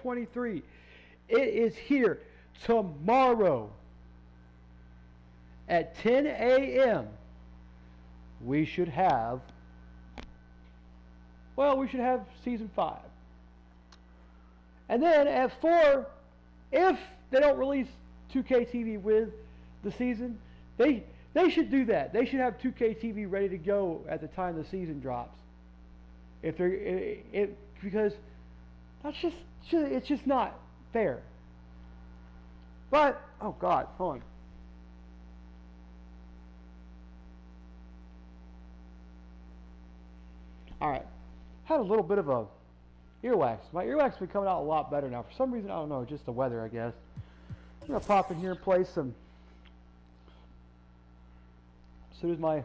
2K23. It is here tomorrow at 10 a.m. We should have Season 5. And then at 4, if they don't release 2K TV with the season, they should do that. They should have 2K TV ready to go at the time the season drops. Because it's just not fair. But oh God, hold on. All right, had a little bit of a earwax. My earwax has been coming out a lot better now. For some reason, I don't know, just the weather, I guess. I'm gonna pop in here and play some. As soon as my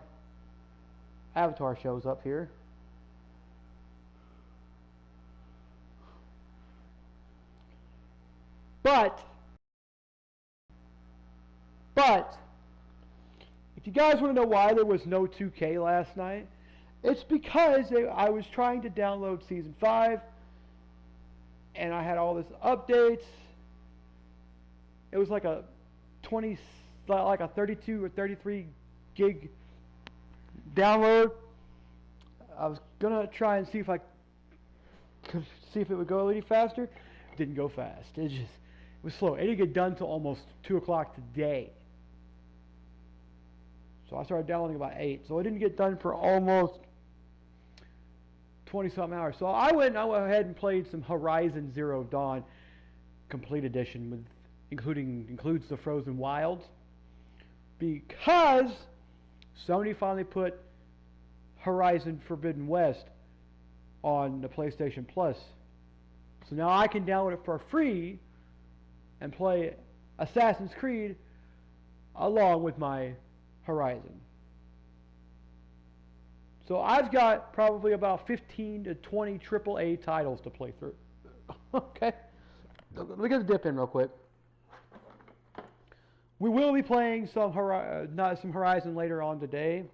avatar shows up here. But if you guys want to know why there was no 2K last night, it's because I was trying to download Season 5, and I had all this updates. It was like a 32 or 33 gig download. I was gonna try and see if it would go any faster. It didn't go fast. It was slow. It didn't get done till almost 2 o'clock today. So I started downloading about 8. So it didn't get done for almost 20-something hours. So I went ahead and played some Horizon Zero Dawn Complete Edition, includes the Frozen Wilds, because Sony finally put Horizon Forbidden West on the PlayStation Plus. So now I can download it for free and play Assassin's Creed along with my Horizon. So I've got probably about 15 to 20 AAA titles to play through. Okay? Let me get the dip in real quick. We will be playing some Horizon later on today.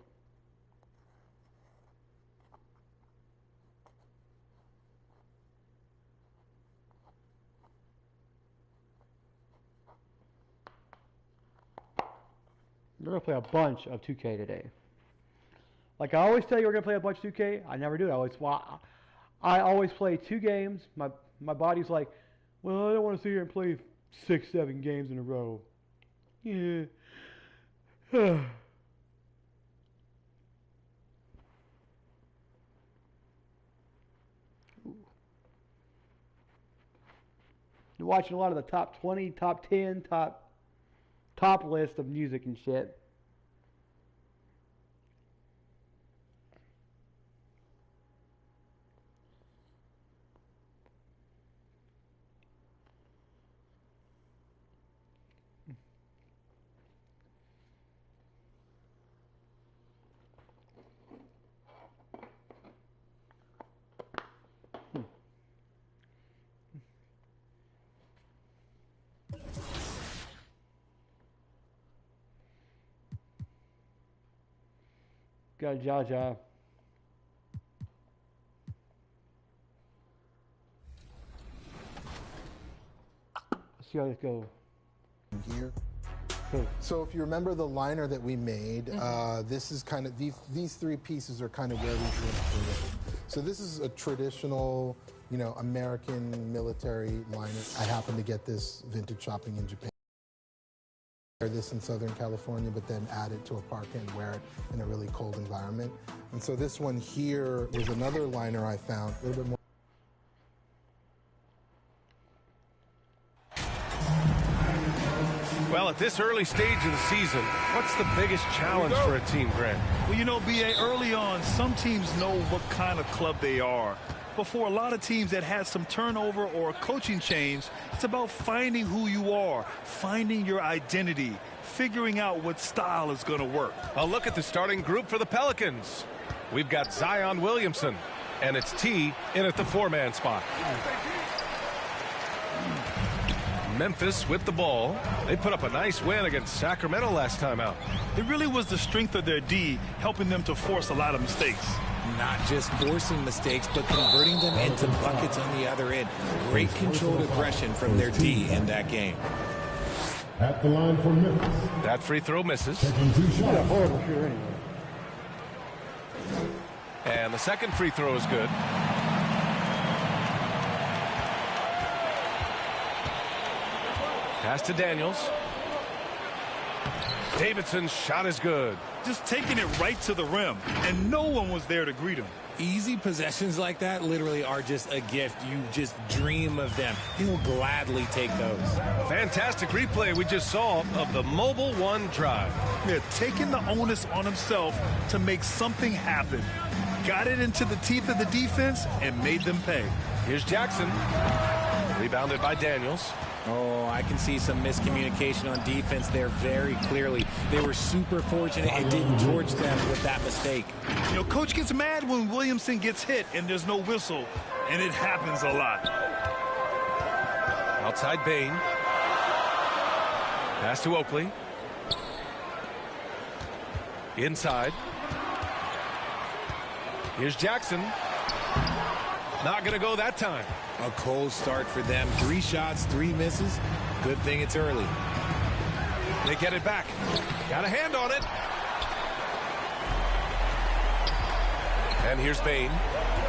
We're going to play a bunch of 2K today. Like I always tell you, we're going to play a bunch of 2K. I never do it. I always play 2 games. My body's like, well, I don't want to sit here and play 6, 7 games in a row. Yeah. You're watching a lot of the top 20, top 10, top list of music and shit. Got Jaja. Let's see how this goes. Here. Cool. So if you remember the liner that we made, this is kind of, these 3 pieces are kind of where we drew it. So this is a traditional, American military liner. I happened to get this vintage shopping in Japan. Wear this in Southern California, but then add it to a parka and wear it in a really cold environment. And so this one here was another liner I found, a little bit more. Well, at this early stage of the season, what's the biggest challenge for a team, Grant? Well, B.A., early on, some teams know what kind of club they are. But for a lot of teams that had some turnover or a coaching change, it's about finding who you are, finding your identity, figuring out what style is going to work. A look at the starting group for the Pelicans. We've got Zion Williamson, and it's T in at the 4-man spot. Memphis with the ball. They put up a nice win against Sacramento last time out. It really was the strength of their D helping them to force a lot of mistakes. not just forcing mistakes, but converting them into buckets on the other end. Great controlled aggression from their D in that game. At the line for Memphis. That free throw misses. Taking 2 shots. Horrible shooter anyway. And the second free throw is good. Pass to Daniels. Davidson's shot is good. Just taking it right to the rim, and no one was there to greet him. Easy possessions like that literally are just a gift. You just dream of them. He'll gladly take those. Fantastic replay we just saw of the Mobile One drive. Yeah, taking the onus on himself to make something happen. Got it into the teeth of the defense and made them pay. Here's Jackson. Rebounded by Daniels. Oh, I can see some miscommunication on defense there very clearly. They were super fortunate and didn't torch them with that mistake. You know, coach gets mad when Williamson gets hit and there's no whistle, and it happens a lot. Outside Bain. Pass to Oakley. Inside. Here's Jackson. Not going to go that time. A cold start for them. 3 shots, 3 misses. Good thing it's early. They get it back. Got a hand on it. And here's Bain.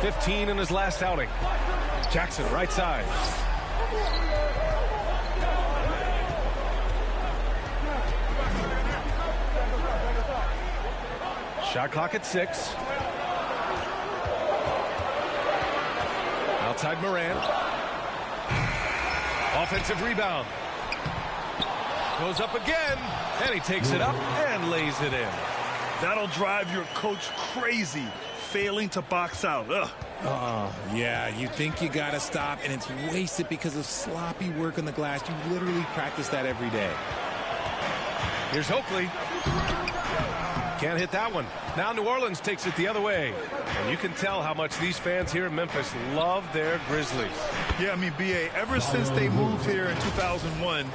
15 in his last outing. Jackson, right side. Shot clock at 6. Outside Morant. Offensive rebound. Goes up again, and he takes it up and lays it in. That'll drive your coach crazy, failing to box out. Ugh. Yeah, you think you got to stop, and it's wasted because of sloppy work on the glass. You literally practice that every day. Here's Oakley. Can't hit that one. Now New Orleans takes it the other way. And you can tell how much these fans here in Memphis love their Grizzlies. Yeah, I mean, B.A., ever since they moved here in 2001,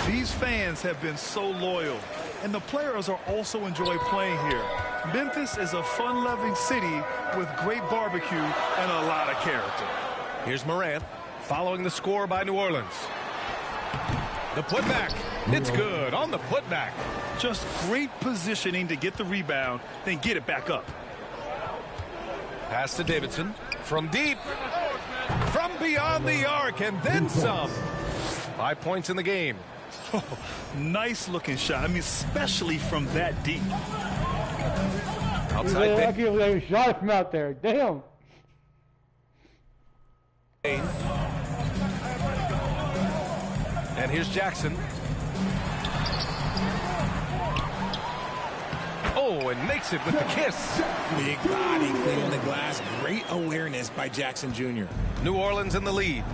these fans have been so loyal. And the players are also enjoy playing here. Memphis is a fun-loving city with great barbecue and a lot of character. Here's Morant following the score by New Orleans. The putback. It's good on the putback. Just great positioning to get the rebound, then get it back up. Pass to Davidson from deep, from beyond the arc, and then some. 5 points in the game. Oh, nice looking shot. I mean, especially from that deep. Outside. I can't believe he shot it from out there. Damn. And here's Jackson. Oh, and makes it with the kiss. Big body cleaning the glass. Great awareness by Jackson Jr. New Orleans in the lead.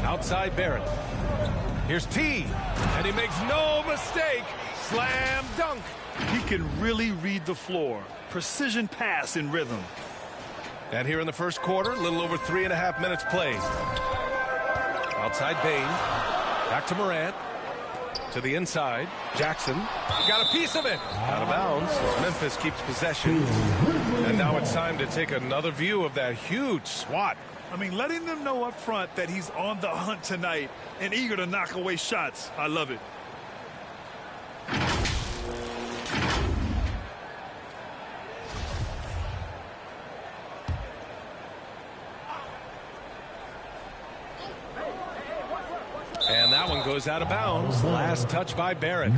Outside Barrett. Here's T. And he makes no mistake. Slam dunk. He can really read the floor. Precision pass in rhythm. And here in the first quarter, a little over 3.5 minutes played. Outside Bain. Back to Morant. To the inside. Jackson got a piece of it. Out of bounds. Memphis keeps possession. And now it's time to take another view of that huge swat. I mean, letting them know up front that he's on the hunt tonight and eager to knock away shots. I love it. And that one goes out of bounds. Last touch by Barrett.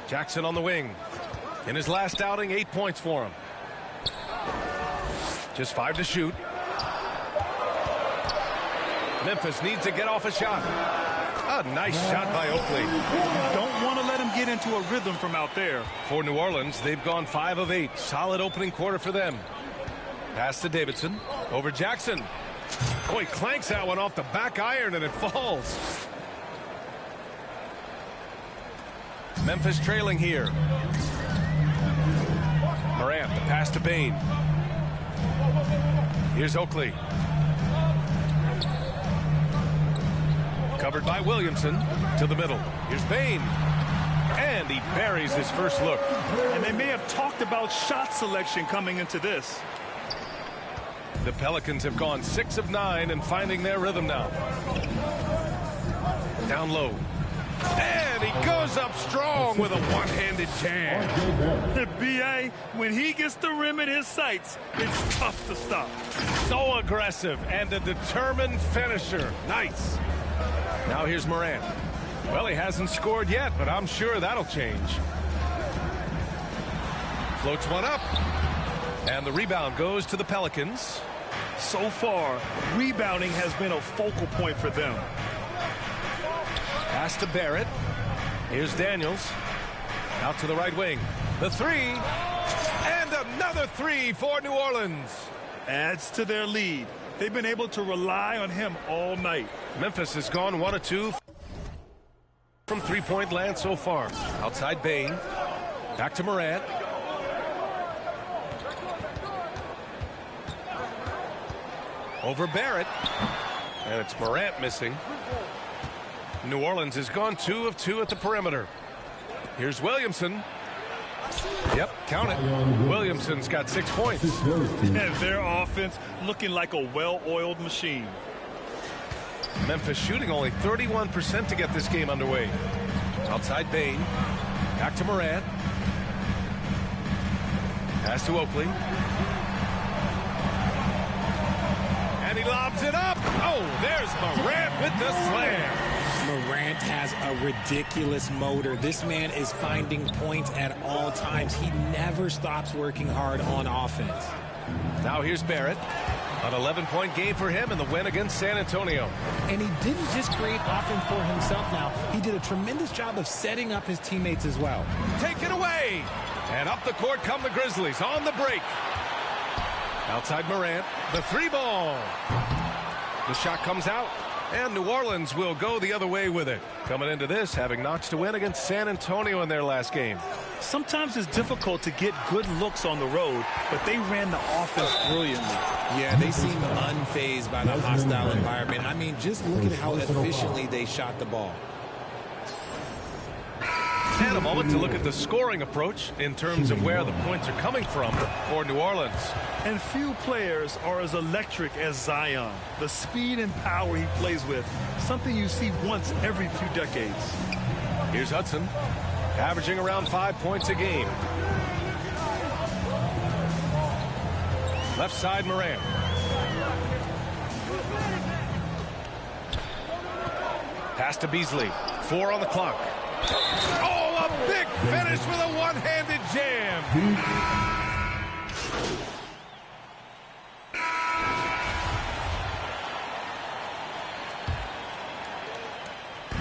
Jackson on the wing. In his last outing, 8 points for him. Just 5 to shoot. Memphis needs to get off a shot. A nice shot by Oakley. Don't want to let him get into a rhythm from out there. For New Orleans, they've gone 5 of 8. Solid opening quarter for them. Pass to Davidson. Over Jackson. Oh, he clanks that one off the back iron and it falls. Memphis trailing here. Morant, the pass to Bain. Here's Oakley. Covered by Williamson to the middle. Here's Bain. And he buries his first look. And they may have talked about shot selection coming into this. The Pelicans have gone 6 of 9 and finding their rhythm now. Down low. And he goes up strong with a one-handed jam. The BA, when he gets the rim in his sights, it's tough to stop. So aggressive and a determined finisher. Nice. Now here's Morant. Well, he hasn't scored yet, but I'm sure that'll change. Floats one up. And the rebound goes to the Pelicans. So far, rebounding has been a focal point for them. Pass to Barrett. Here's Daniels. Out to the right wing. The three. And another three for New Orleans. Adds to their lead. They've been able to rely on him all night. Memphis has gone 1 of 2 from three-point land so far. Outside Bain. Back to Morant. Over Barrett. And it's Morant missing. New Orleans has gone 2 of 2 at the perimeter. Here's Williamson. Yep, count it. Williamson's got 6 points. And their offense looking like a well-oiled machine. Memphis shooting only 31% to get this game underway. Outside Bain. Back to Morant. Pass to Oakley. And he lobs it up. Oh, there's Morant with the slam. Morant has a ridiculous motor. This man is finding points at all times. He never stops working hard on offense. Now here's Barrett. An 11-point game for him in the win against San Antonio. And he didn't just create offense for himself now. He did a tremendous job of setting up his teammates as well. Take it away. And up the court come the Grizzlies on the break. Outside Morant. The three ball. The shot comes out. And New Orleans will go the other way with it. Coming into this, having notched a win against San Antonio in their last game. Sometimes it's difficult to get good looks on the road, but they ran the offense brilliantly. Yeah, they seem unfazed by the hostile environment. I mean, just look at how efficiently they shot the ball. And a moment to look at the scoring approach in terms of where the points are coming from for New Orleans. And few players are as electric as Zion. The speed and power he plays with, something you see once every few decades. Here's Hudson, averaging around 5 points a game. Left side, Morant. Pass to Beasley. 4 on the clock. Oh, a big finish with a one-handed jam.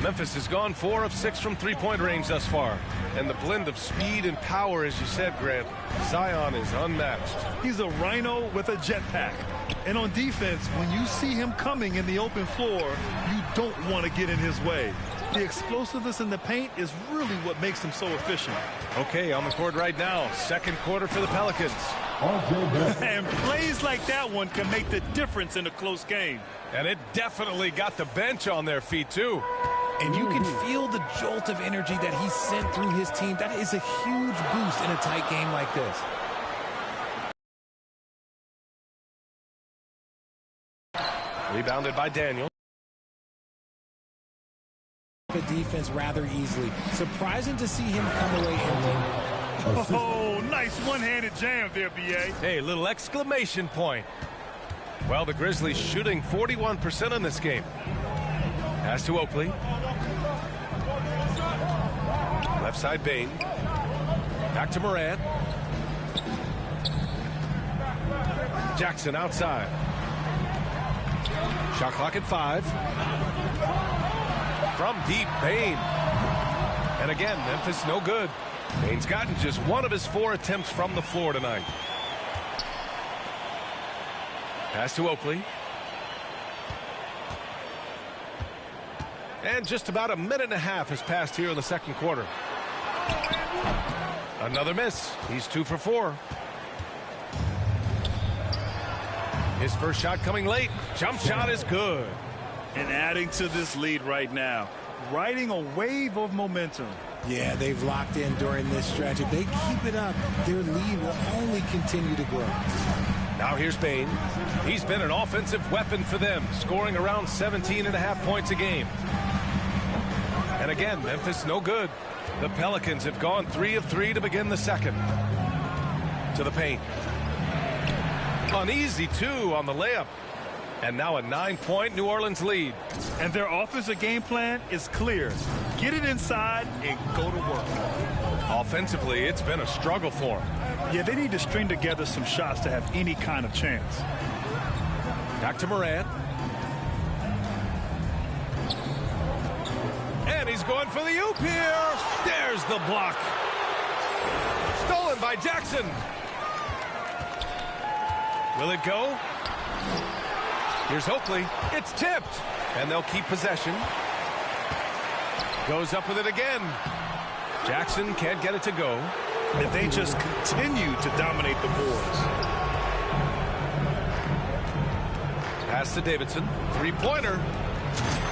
Memphis has gone 4 of 6 from three-point range thus far. And the blend of speed and power, as you said, Grant, Zion is unmatched. He's a rhino with a jetpack. And on defense, when you see him coming in the open floor, you don't want to get in his way. The explosiveness in the paint is really what makes him so efficient. Okay, on the court right now, second quarter for the Pelicans. And plays like that one can make the difference in a close game. And it definitely got the bench on their feet, too. And you can feel the jolt of energy that he sent through his team. That is a huge boost in a tight game like this. Rebounded by Daniel. The defense rather easily. Surprising to see him come away empty. Oh, nice one-handed jam there, B.A. Hey, little exclamation point. Well, the Grizzlies shooting 41% in this game. Pass to Oakley. Left side, Bain. Back to Morant. Jackson outside. Shot clock at 5. From deep, Bain. And again, Memphis no good. Bain's gotten just 1 of his 4 attempts from the floor tonight. Pass to Oakley. And just about a minute and a half has passed here in the second quarter. Another miss. He's 2 for 4. His first shot coming late. Jump shot is good. And adding to this lead right now, riding a wave of momentum. Yeah, they've locked in during this stretch. If they keep it up, their lead will only continue to grow. Now here's Bain. He's been an offensive weapon for them, scoring around 17.5 points a game. And again, Memphis no good. The Pelicans have gone 3 of 3 to begin the second. To the paint. Uneasy, too, on the layup. And now a 9-point New Orleans lead. And their offensive game plan is clear. Get it inside and go to work. Offensively, it's been a struggle for them. Yeah, they need to string together some shots to have any kind of chance. Back to Morant. And he's going for the oop here. There's the block. Stolen by Jackson. Will it go? Here's Oakley. It's tipped. And they'll keep possession. Goes up with it again. Jackson can't get it to go. If they just continue to dominate the boards. Pass to Davidson. Three-pointer.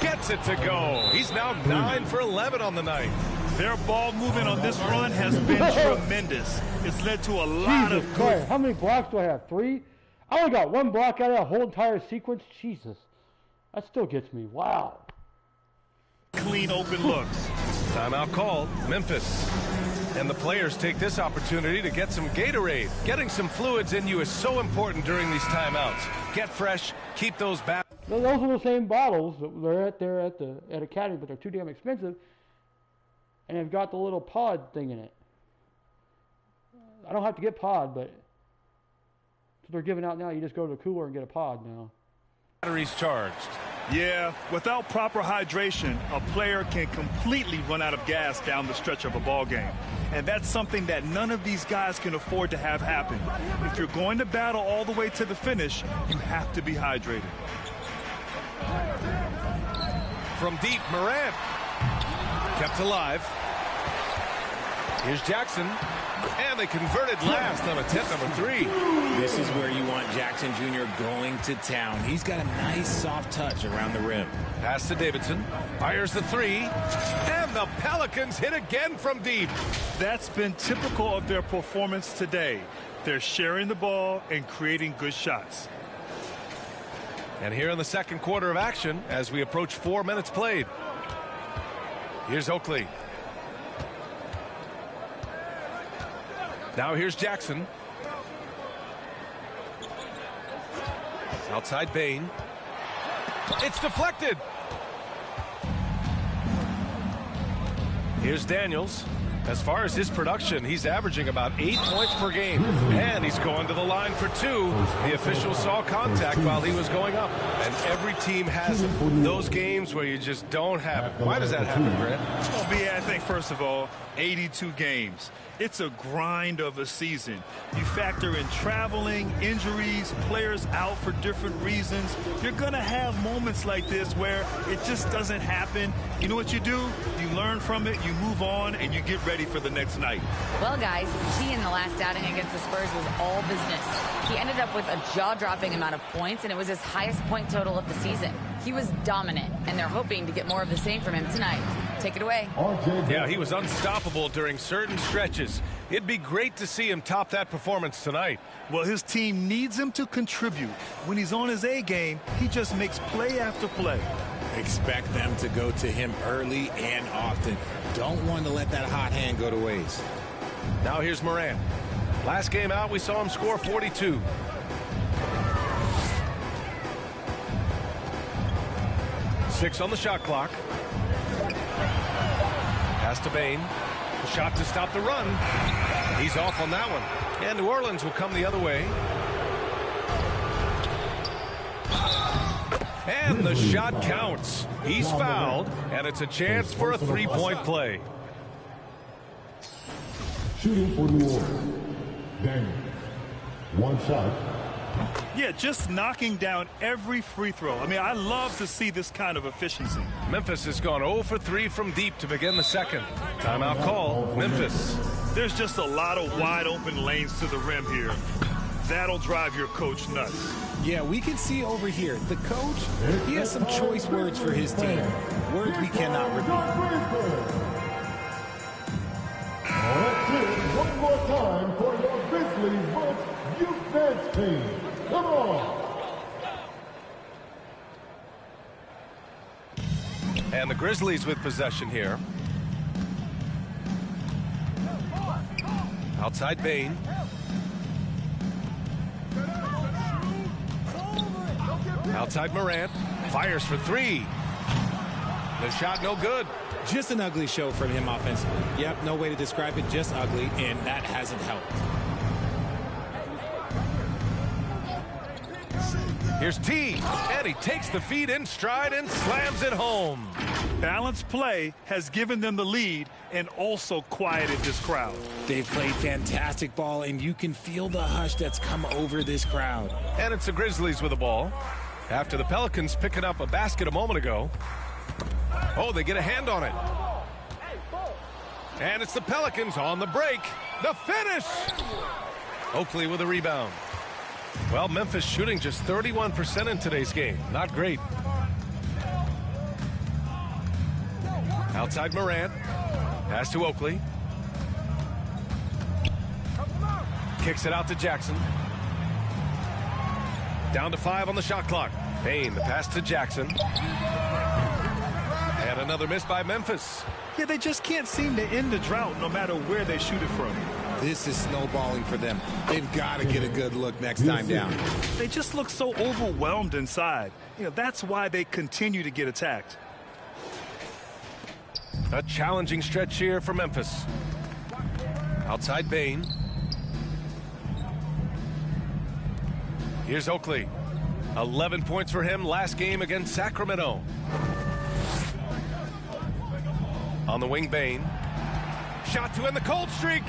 Gets it to go. He's now 9 for 11 on the night. Their ball movement on this run has been tremendous. It's led to a lot of good. How many blocks do I have? 3? I only got 1 block out of that whole entire sequence. Jesus. That still gets me. Wow. Clean open looks. Timeout called. Memphis. And the players take this opportunity to get some Gatorade. Getting some fluids in you is so important during these timeouts. Get fresh. Keep those back. Those are the same bottles. They're at Academy, but they're too damn expensive. And they've got the little pod thing in it. I don't have to get pod, but they're giving out now. You just go to the cooler and get a pod now. Batteries charged. Yeah, without proper hydration, a player can completely run out of gas down the stretch of a ball game. And that's something that none of these guys can afford to have happen. If you're going to battle all the way to the finish, you have to be hydrated. From deep, Morant. Kept alive. Here's Jackson. And they converted last on attempt number 3. This is where you want Jackson Jr. going to town. He's got a nice soft touch around the rim. Pass to Davidson. Fires the 3. And the Pelicans hit again from deep. That's been typical of their performance today. They're sharing the ball and creating good shots. And here in the second quarter of action as we approach 4 minutes played. Here's Oakley. Now here's Jackson. Outside Bain. It's deflected. Here's Daniels. As far as his production, he's averaging about 8 points per game. And he's going to the line for 2. The official saw contact while he was going up. And every team has those games where you just don't have it. Why does that happen, Grant? Well, B, I think, first of all, 82 games. It's a grind of a season. You factor in traveling, injuries, players out for different reasons. You're going to have moments like this where it just doesn't happen. You know what you do? You learn from it, you move on, and you get ready for the next night. Well, guys, he in the last outing against the Spurs was all business. He ended up with a jaw-dropping amount of points, and it was his highest point total of the season. He was dominant, and they're hoping to get more of the same from him tonight. Take it away. Yeah, he was unstoppable during certain stretches. It'd be great to see him top that performance tonight. Well, his team needs him to contribute. When he's on his A game, he just makes play after play. Expect them to go to him early and often. Don't want to let that hot hand go to waste. Now here's Morant. Last game out, we saw him score 42. Six on the shot clock. Pass to Bain. The shot to stop the run. He's off on that one. And New Orleans will come the other way. And the shot counts. He's fouled, and it's a chance for a three-point play. Shooting for New Orleans. Daniel. One shot. Yeah, just knocking down every free throw. I mean, I love to see this kind of efficiency. Memphis has gone 0 for 3 from deep to begin the second. Timeout call, Memphis. There's just a lot of wide open lanes to the rim here. That'll drive your coach nuts. Yeah, we can see over here. The coach, he has some choice words for his team. Words we cannot repeat. Let's hear it one more time for your Grizzlies Bullets Youth Dance Team. Come on. And the Grizzlies with possession here. Outside Bain. Outside Morant. Fires for three. The shot no good. Just an ugly show from him offensively. Yep, no way to describe it, just ugly, and that hasn't helped. Here's T, and he takes the feed in stride and slams it home. Balanced play has given them the lead and also quieted this crowd. They've played fantastic ball, and you can feel the hush that's come over this crowd. And it's the Grizzlies with the ball. After the Pelicans picking up a basket a moment ago. Oh, they get a hand on it. And it's the Pelicans on the break. The finish! Oakley with a rebound. Well, Memphis shooting just 31% in today's game. Not great. Outside Morant. Pass to Oakley. Kicks it out to Jackson. Down to 5 on the shot clock. Bain, the pass to Jackson. And another miss by Memphis. Yeah, they just can't seem to end the drought no matter where they shoot it from. This is snowballing for them. They've got to get a good look next time down. They just look so overwhelmed inside. You know, that's why they continue to get attacked. A challenging stretch here for Memphis. Outside Bain. Here's Oakley. 11 points for him last game against Sacramento. On the wing, Bain. Shot to end the cold streak.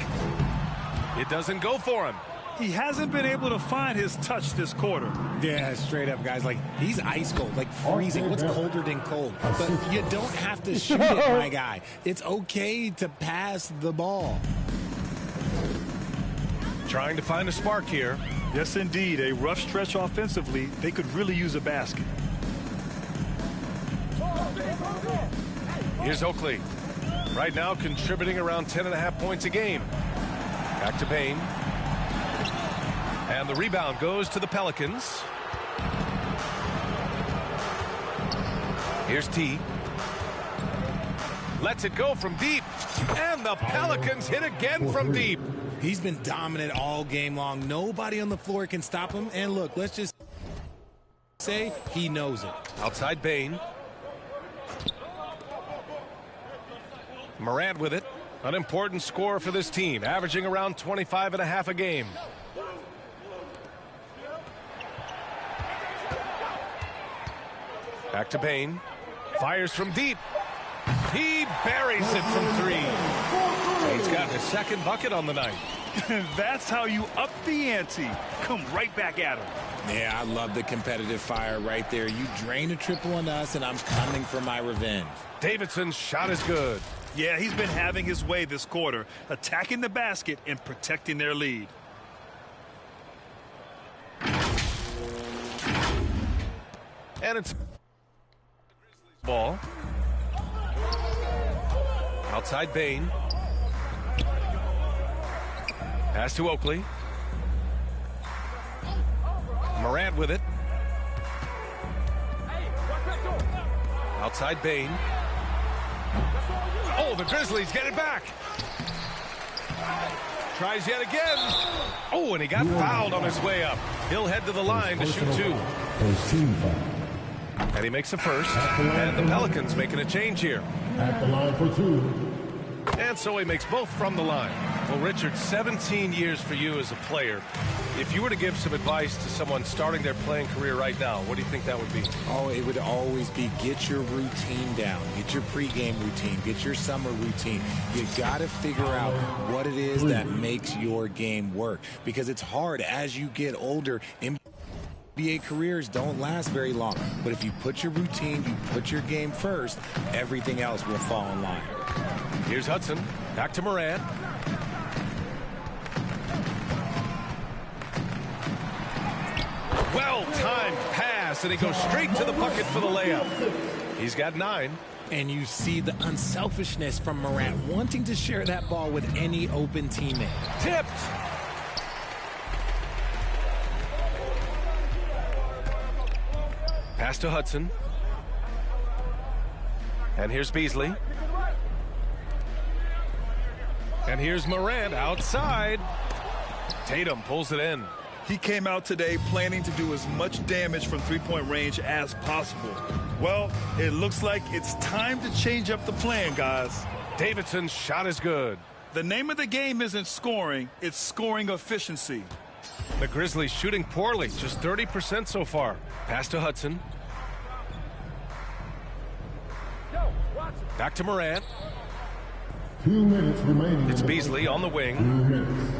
It doesn't go for him. He hasn't been able to find his touch this quarter. Yeah, straight up, guys. Like, he's ice cold, like freezing. What's colder than cold? But you don't have to shoot it, my guy. It's okay to pass the ball. Trying to find a spark here. Yes, indeed. A rough stretch offensively. They could really use a basket. Here's Oakley. Right now contributing around 10.5 points a game. Back to Bain. And the rebound goes to the Pelicans. Here's T. Lets it go from deep. And the Pelicans hit again from deep. He's been dominant all game long. Nobody on the floor can stop him. And look, let's just say he knows it. Outside Bain. Morant with it. An important score for this team, averaging around 25.5 a game. Back to Bain. Fires from deep. He buries it from three. He's got his second bucket on the night. That's how you up the ante. Come right back at him. Yeah, I love the competitive fire right there. You drain a triple on us, and I'm coming for my revenge. Davidson's shot is good. Yeah, he's been having his way this quarter, attacking the basket and protecting their lead. And it's ball. Outside Bain. Pass to Oakley. Morant with it. Outside Bain. Oh, the Grizzlies get it back. Tries yet again. Oh, and he got fouled on his way up. He'll head to the line to shoot two. And he makes the first. And the Pelicans making a change here. At the line for two. And so he makes both from the line. Well, Richard, 17 years for you as a player. If you were to give some advice to someone starting their playing career right now, what do you think that would be? Oh, it would always be get your routine down. Get your pregame routine. Get your summer routine. You got to figure out what it is that makes your game work. Because it's hard as you get older. NBA careers don't last very long. But if you put your routine, you put your game first, everything else will fall in line. Here's Hudson. Back to Morant. Well-timed pass, and he goes straight to the bucket for the layup. He's got 9. And you see the unselfishness from Morant, wanting to share that ball with any open teammate. Tipped. Pass to Hudson. And here's Beasley. And here's Morant outside. Tatum pulls it in. He came out today planning to do as much damage from three-point range as possible. Well, it looks like it's time to change up the plan, guys. Davidson's shot is good. The name of the game isn't scoring, it's scoring efficiency. The Grizzlies shooting poorly, just 30% so far. Pass to Hudson. Back to Morant. 2 minutes remaining. It's Beasley on the wing. 2 minutes.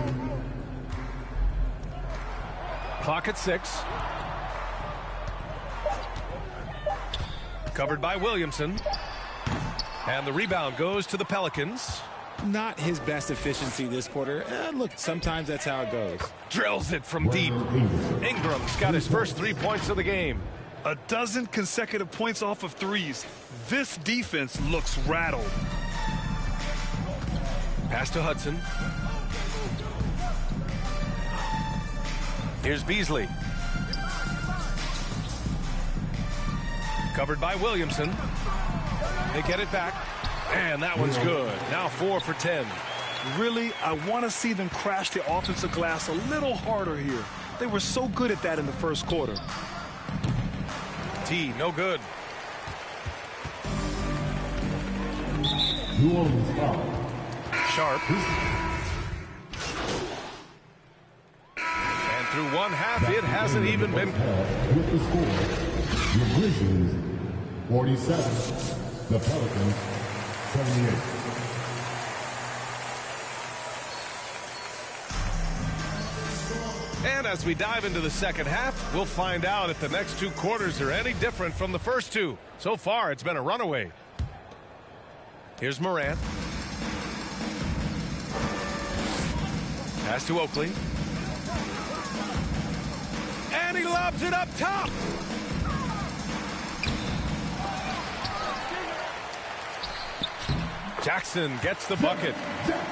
Clock at 6. Covered by Williamson. And the rebound goes to the Pelicans. Not his best efficiency this quarter. Look, sometimes that's how it goes. Drills it from deep. Ingram's got his first 3 points of the game. A dozen consecutive points off of threes. This defense looks rattled. Pass to Hudson. Here's Beasley. Covered by Williamson. They get it back. And that one's good. Now 4 for 10. Really, I want to see them crash the offensive glass a little harder here. They were so good at that in the first quarter. T, no good. New Orleans foul. Sharp. And through one half, it hasn't even been. With the score, the Grizzlies 47, the Pelicans 78. And as we dive into the second half, we'll find out if the next 2 quarters are any different from the first 2. So far, it's been a runaway. Here's Morant. Pass to Oakley. And he lobs it up top. Jackson gets the bucket.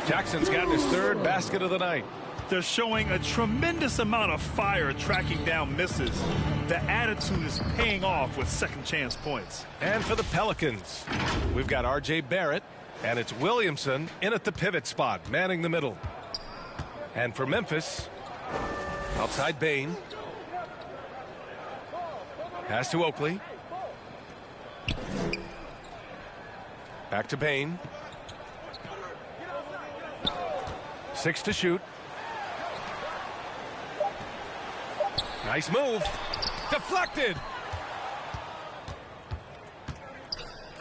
Jackson's got his 3rd basket of the night. They're showing a tremendous amount of fire tracking down misses. The attitude is paying off with second chance points. And for the Pelicans, we've got R.J. Barrett, and it's Williamson in at the pivot spot, manning the middle. And for Memphis, outside Bain. Pass to Oakley. Back to Bain. 6 to shoot. Nice move. Deflected.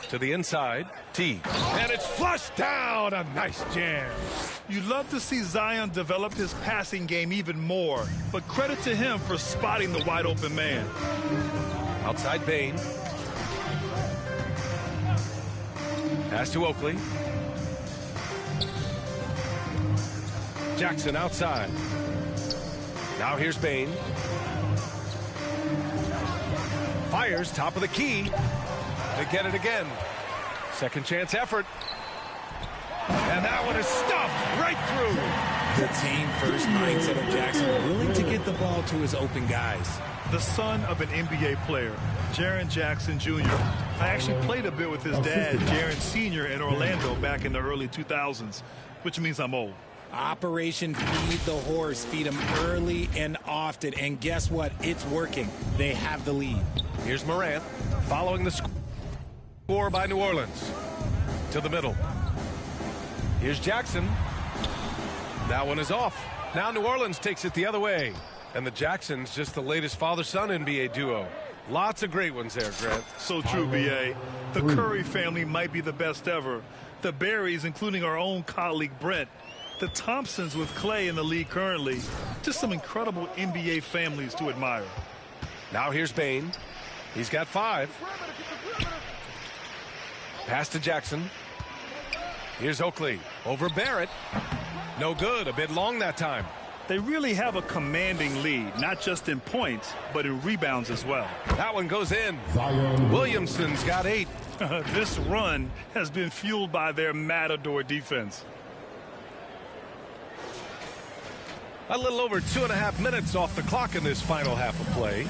To the inside. T. And it's flushed down. A nice jam. You'd love to see Zion develop his passing game even more, but credit to him for spotting the wide open man. Outside Bain. Pass to Oakley. Jackson outside. Now here's Bain. Fires top of the key. They get it again. Second chance effort. And that one is stuffed right through. The team first mindset of Jackson, willing to get the ball to his open guys. The son of an NBA player, Jaren Jackson Jr. I actually played a bit with his dad, Jaren Sr. in Orlando back in the early 2000s, which means I'm old. Operation Feed the Horse. Feed him early and often. And guess what? It's working. They have the lead. Here's Morant following the score by New Orleans. To the middle. Here's Jackson. That one is off. Now New Orleans takes it the other way. And the Jacksons just the latest father-son NBA duo. Lots of great ones there, Grant. So true, B.A. The Curry family might be the best ever. The Berrys, including our own colleague Brent. The Thompsons with Clay in the league currently. Just some incredible NBA families to admire. Now here's Bain. He's got 5. Pass to Jackson. Here's Oakley over Barrett. No good. A bit long that time. They really have a commanding lead, not just in points, but in rebounds as well. That one goes in. Zion Williamson's got 8. This run has been fueled by their Matador defense. A little over 2.5 minutes off the clock in this final half of play.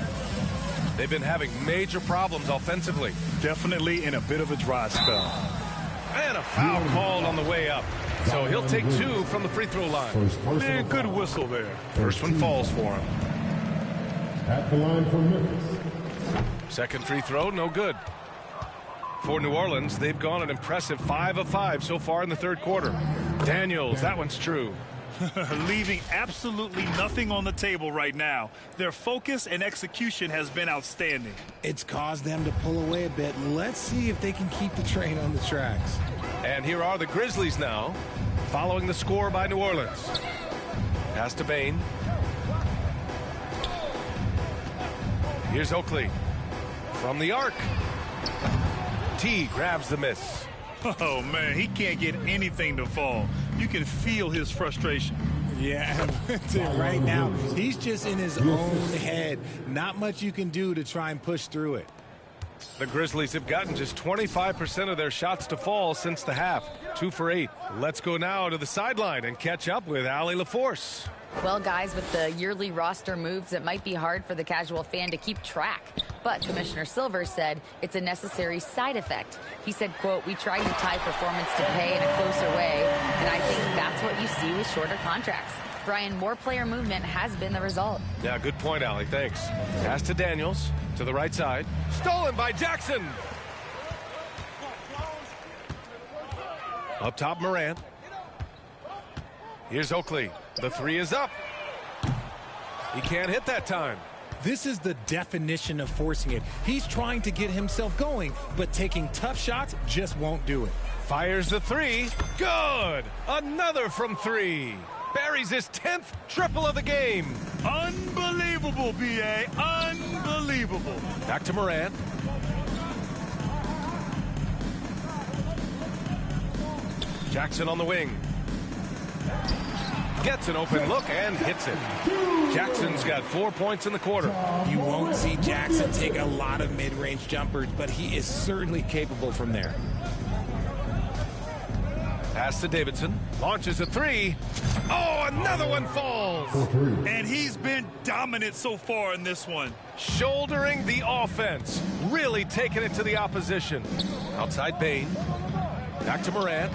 They've been having major problems offensively. Definitely in a bit of a dry spell. And a foul called on the way up. So he'll take 2 from the free throw line. Man, good whistle there. First one falls for him. at the line for Memphis. Second free throw, no good. For New Orleans, they've gone an impressive 5 of 5 so far in the third quarter. Daniels, that one's true. Leaving absolutely nothing on the table right now. Their focus and execution has been outstanding. It's caused them to pull away a bit. Let's see if they can keep the train on the tracks. And here are the Grizzlies now, following the score by New Orleans. Pass to Bain. Here's Oakley from the arc. T grabs the miss. Oh, man, he can't get anything to fall. You can feel his frustration. Yeah, right now, he's just in his own head. Not much you can do to try and push through it. The Grizzlies have gotten just 25% of their shots to fall since the half. 2 for 8. Let's go now to the sideline and catch up with Allie LaForce. Well, guys, with the yearly roster moves, it might be hard for the casual fan to keep track. But Commissioner Silver said it's a necessary side effect. He said, quote, "We try to tie performance to pay in a closer way, and I think that's what you see with shorter contracts." Brian, more player movement has been the result. Yeah, good point, Allie. Thanks. Pass to Daniels to the right side. Stolen by Jackson. Up top, Morant. Here's Oakley. The three is up. He can't hit that time. This is the definition of forcing it. He's trying to get himself going, but taking tough shots just won't do it. Fires the three. Good. Another from 3. Buries his 10th triple of the game. Unbelievable, B.A. Unbelievable. Back to Morant. Jackson on the wing. Gets an open look and hits it. Jackson's got 4 points in the quarter. You won't see Jackson take a lot of mid-range jumpers, but he is certainly capable from there. Pass to Davidson. Launches a 3. Oh, another one falls. And he's been dominant so far in this one. Shouldering the offense. Really taking it to the opposition. Outside Bain. Back to Morant.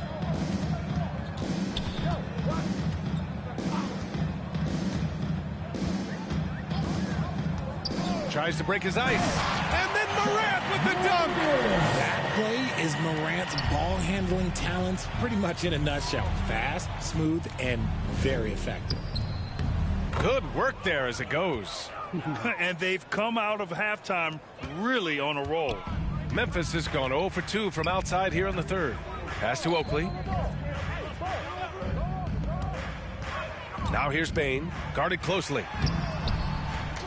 Tries to break his ice. And then Morant with the dunk. That play is Morant's ball handling talents pretty much in a nutshell. Fast, smooth, and very effective. Good work there as it goes. And they've come out of halftime really on a roll. Memphis has gone 0 for 2 from outside here in the third. Pass to Oakley. Now here's Bain, guarded closely.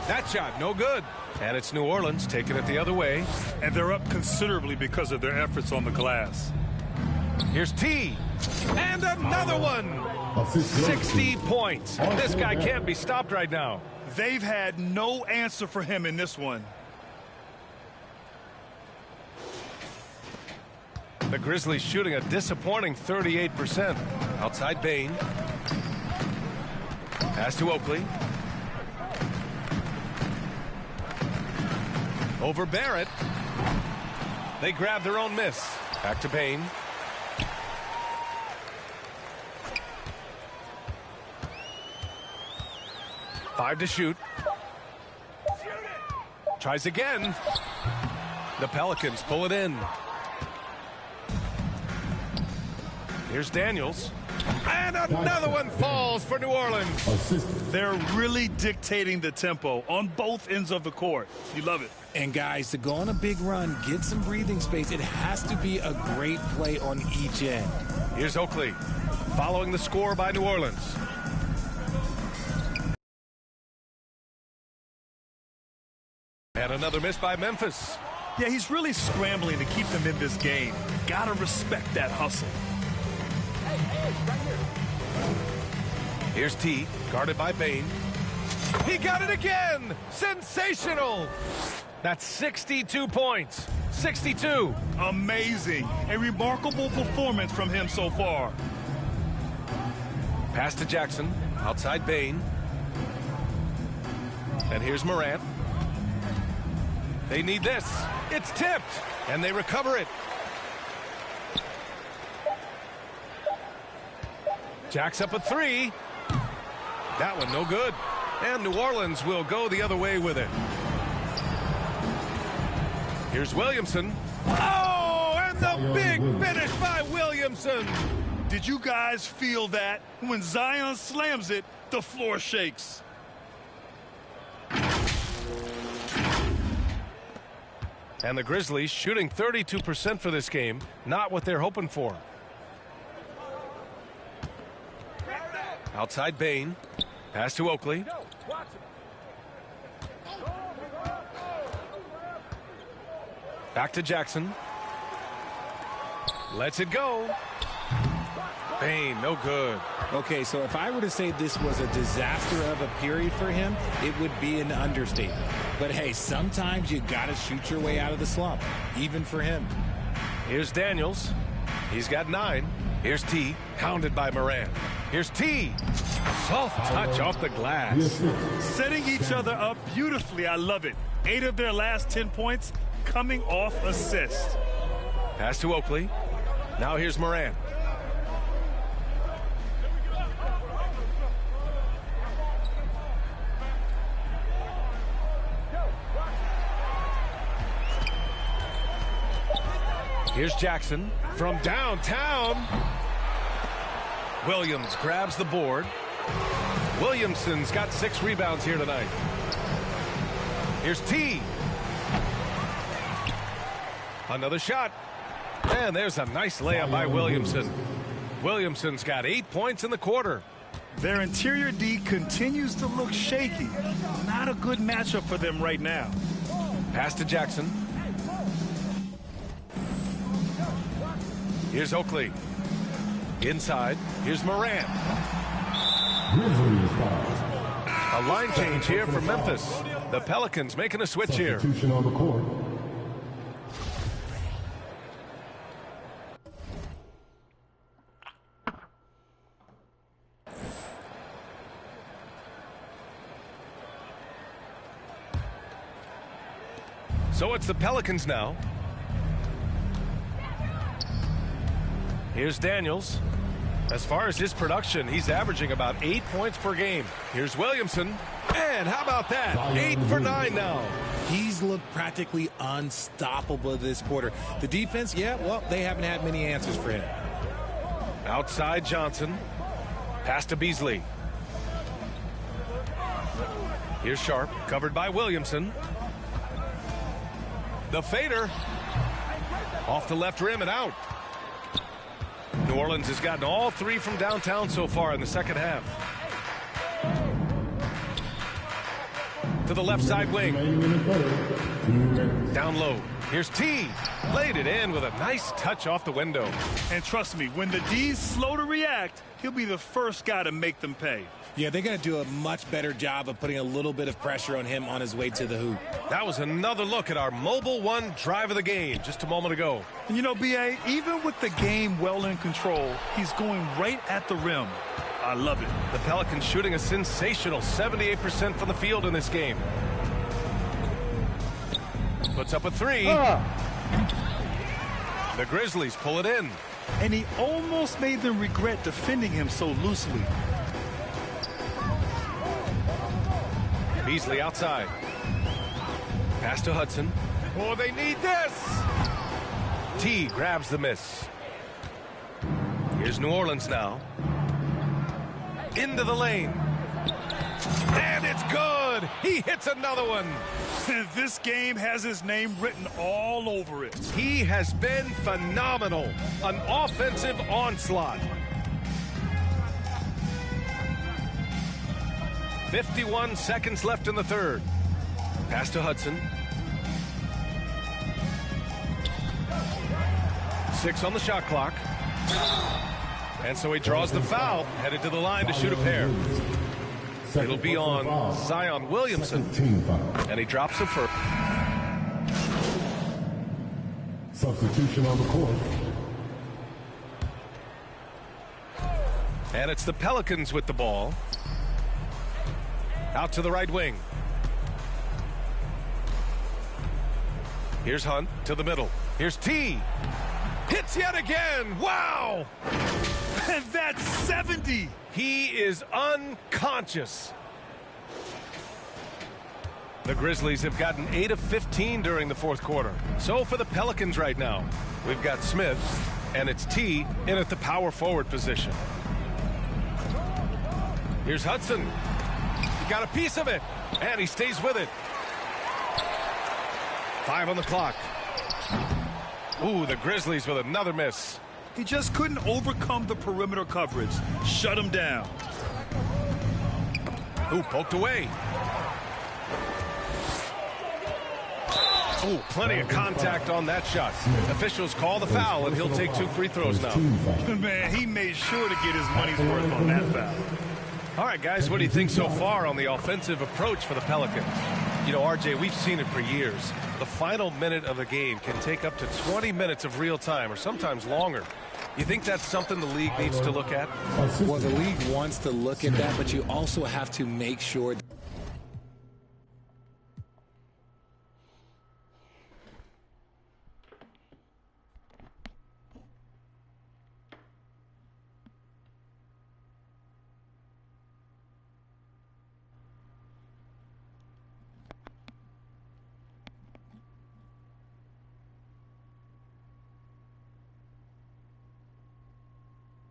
That shot, no good. And it's New Orleans taking it the other way. And they're up considerably because of their efforts on the glass. Here's T. And another one. 60 points. This guy can't be stopped right now. They've had no answer for him in this one. The Grizzlies shooting a disappointing 38%. Outside Bain. Pass to Oakley. Over Barrett. They grab their own miss. Back to Bain. Five to shoot. Tries again. The Pelicans pull it in. Here's Daniels. And another one falls for New Orleans. They're really dictating the tempo on both ends of the court. You love it. And guys, to go on a big run, get some breathing space, it has to be a great play on each end. Here's Oakley, following the score by New Orleans. And another miss by Memphis. Yeah, he's really scrambling to keep them in this game. Gotta respect that hustle. Here's T, guarded by Bain. He got it again! Sensational! That's 62 points. 62. Amazing. A remarkable performance from him so far. Pass to Jackson. Outside Bain. And here's Morant. They need this. It's tipped. And they recover it. Jack's up a three. That one no good. And New Orleans will go the other way with it. Here's Williamson. Oh, and the big finish by Williamson. Did you guys feel that? When Zion slams it, the floor shakes. And the Grizzlies shooting 32% for this game. Not what they're hoping for. Outside Bain. Pass to Oakley. Back to Jackson. Lets it go. Bain, no good. Okay, so if I were to say this was a disaster of a period for him, it would be an understatement. But hey, sometimes you got to shoot your way out of the slump, even for him. Here's Daniels. He's got 9. Here's T, hounded by Morant. Here's T. Soft touch off the glass. Setting each other up beautifully. I love it. 8 of their last 10 points coming off assists. Pass to Oakley. Now here's Morant. Here's Jackson from downtown. Williams grabs the board. Williamson's got 6 rebounds here tonight. Here's T. Another shot. And there's a nice layup by Williamson. Williamson's got 8 points in the quarter. Their interior D continues to look shaky. Not a good matchup for them right now. Pass to Jackson. Here's Oakley. Inside. Here's Morant. A line change here for Memphis. The Pelicans making a switch here. On the court. So it's the Pelicans now. Here's Daniels. As far as his production, he's averaging about 8 points per game. Here's Williamson. And how about that? 8 for 9 now. He's looked practically unstoppable this quarter. The defense, yeah, well, they haven't had many answers for him. Outside Johnson. Pass to Beasley. Here's Sharp, covered by Williamson. The fader. Off the left rim and out. New Orleans has gotten all 3 from downtown so far in the second half. To the left side wing. Down low. Here's T. Laid it in with a nice touch off the window. And trust me, when the D's slow to react, he'll be the first guy to make them pay. Yeah, they're going to do a much better job of putting a little bit of pressure on him on his way to the hoop. That was another look at our Mobile One drive of the game just a moment ago. And you know, B.A., even with the game well in control, he's going right at the rim. I love it. The Pelicans shooting a sensational 78% from the field in this game. Puts up a 3. The Grizzlies pull it in. And he almost made them regret defending him so loosely. Beasley outside. Pass to Hudson. Oh, they need this. T grabs the miss. Here's New Orleans now. Into the lane. And it's good. He hits another one. This game has his name written all over it. He has been phenomenal. An offensive onslaught. 51 seconds left in the third. Pass to Hudson. 6 on the shot clock. And so he draws the foul, headed to the line to shoot a pair. It'll be on Zion Williamson, and he drops it for. Substitution on the court. And it's the Pelicans with the ball. Out to the right wing. Here's Hunt to the middle. Here's T. Hits yet again. Wow. And that's 70. He is unconscious. The Grizzlies have gotten 8 of 15 during the fourth quarter. So for the Pelicans right now, we've got Smith, and it's T in at the power forward position. Here's Hudson. He got a piece of it, and he stays with it. 5 on the clock. Ooh, the Grizzlies with another miss. He just couldn't overcome the perimeter coverage. Shut him down. Ooh, poked away. Ooh, plenty of contact on that shot. Officials call the foul, and he'll take 2 free throws now. Man, he made sure to get his money's worth on that foul. All right, guys, what do you think so far on the offensive approach for the Pelicans? You know, RJ, we've seen it for years. The final minute of the game can take up to 20 minutes of real time, or sometimes longer. You think that's something the league needs to look at? Well, the league wants to look at that, but you also have to make sure